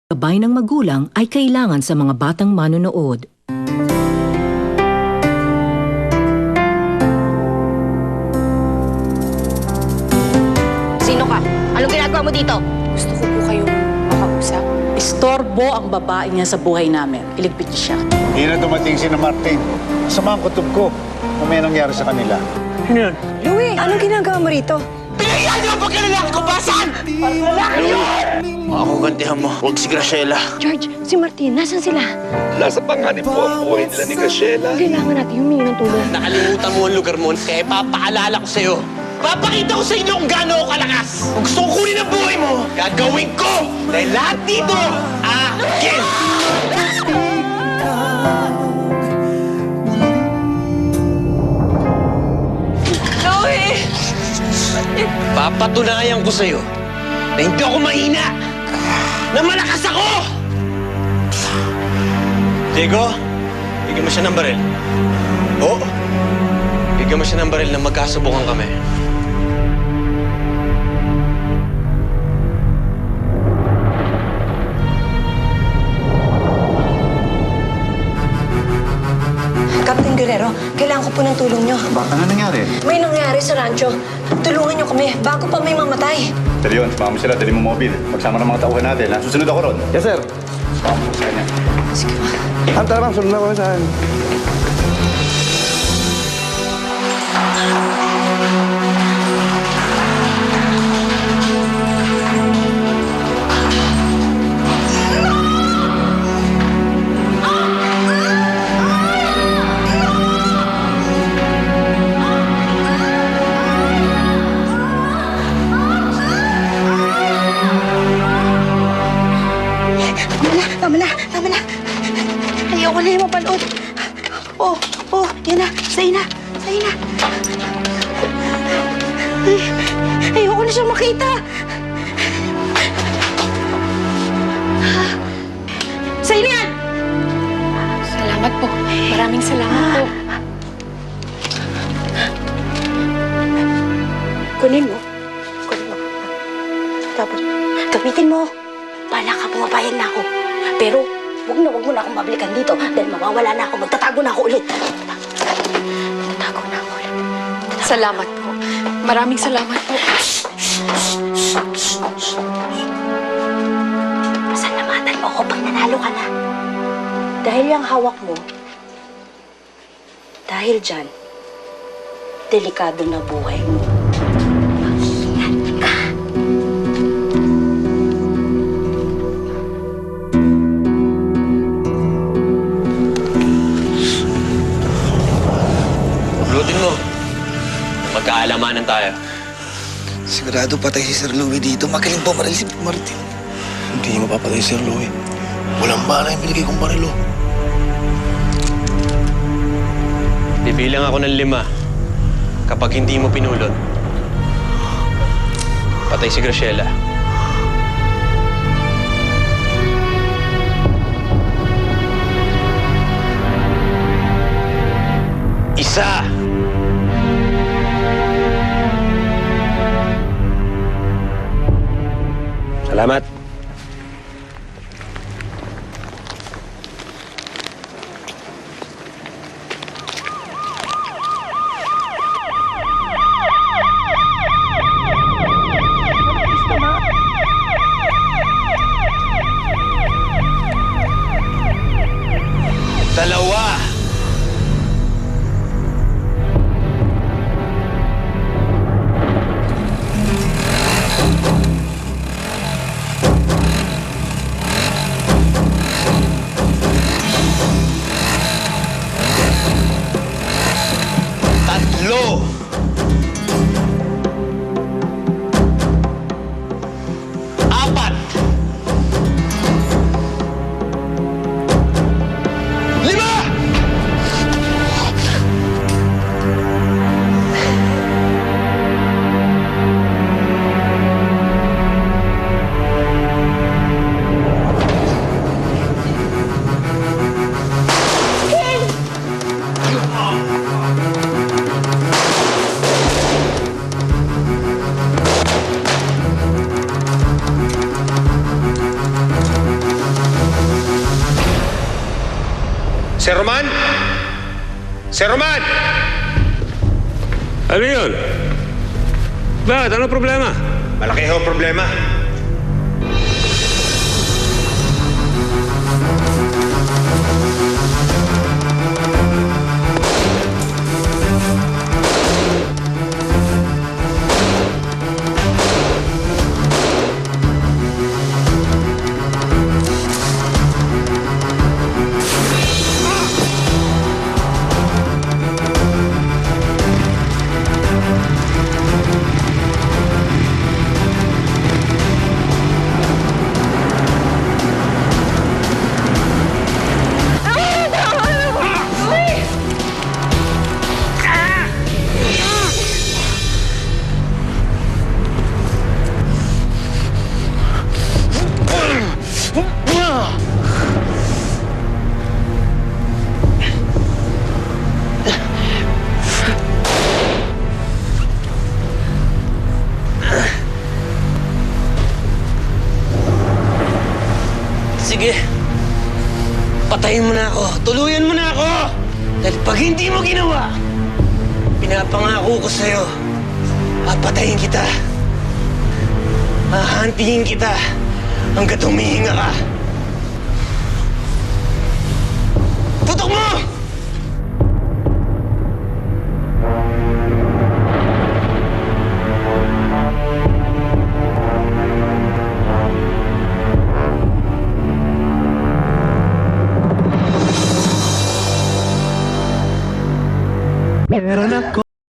Gabay ng magulang ay kailangan sa mga batang manonood. Sino ka? Anong ginagawa mo dito? Gusto ko po kayong makausap. Istorbo ang babae niya sa buhay namin. Iligpit niyo siya. Hindi na dumating si Martin. Masama ang kutob ko kung may nangyari sa kanila. Louie, anong ginagawa mo rito? Pinayaan niyo ang pagkalalang ko, basan! Makakugantihan mo. Huwag si Graciela. George, si Martin, nasan sila? Nasa panganib po ang buhay nila ni Graciela. Kailangan natin humingi ng tulong. Nakalimutan mo ang lugar mo, kaya papaalala ko sa'yo. Papakita ko sa inyo kung gaano ako kalakas. Kung gusto ko kunin ang buhay mo, gagawin ko. Dahil lahat dito, akin! Louie! Papatunayan ko sa'yo na hindi ako mahina. Na malakas ako! Diego, bigyan mo siya ng baril. Oo. Bigyan mo siya ng baril na magkasubukan kami. Captain Guerrero, kailangan ko po ng tulong nyo. Ano nangyari? May nangyari sa rancho. Tulungan nyo kami bago pa may mamatay. Dali yun, sumama mo sila, dali mo mobil. Magsama ng mga tauhan natin, ha? Susunod ako ron. Yes, sir. Sumama mo sa kanya. Sige ba? Tara, ma'am. Sunod na ko saan. Tama na. Ayoko na yung mapanood. Yan na. Sa'yo na. Ayoko na siyang makita. Sa'yo na yan! Salamat po. Maraming salamat po. Kunin mo. Tapos, gamitin mo. Bala ka, pumapayag na ako. Pero, wag mo na akong mabalikan dito dahil mawawala na ako. Magtatago na ako ulit. Salamat po. Maraming salamat po. Pasalamatan mo ako pag nanalo ka na. Dahil yung hawak mo, dahil dyan, delikado na buhay mo. Ingat ka. Paglutin mo. Magkaalamanan tayo. Sigurado patay si Sir Louie dito. Magaling pa maril si Martin. Hindi niya mapapatay si Sir Louie. Walang bala yung binigay kong barilo. Bibilang ako ng 5. Kapag hindi mo pinulot, patay si Graciela. Isa! Salamat. Dalawa. Sir Roman? Sir Roman! Ano yun? Bakit? Ano problema? Malaki ho problema. Sige. Patayin mo na ako. Tuluyan mo na ako. Dahil pag hindi mo ginawa, pinapangako ko sa'yo, papatayin kita. Hahantingin kita hanggat humihinga ka. Tutok mo!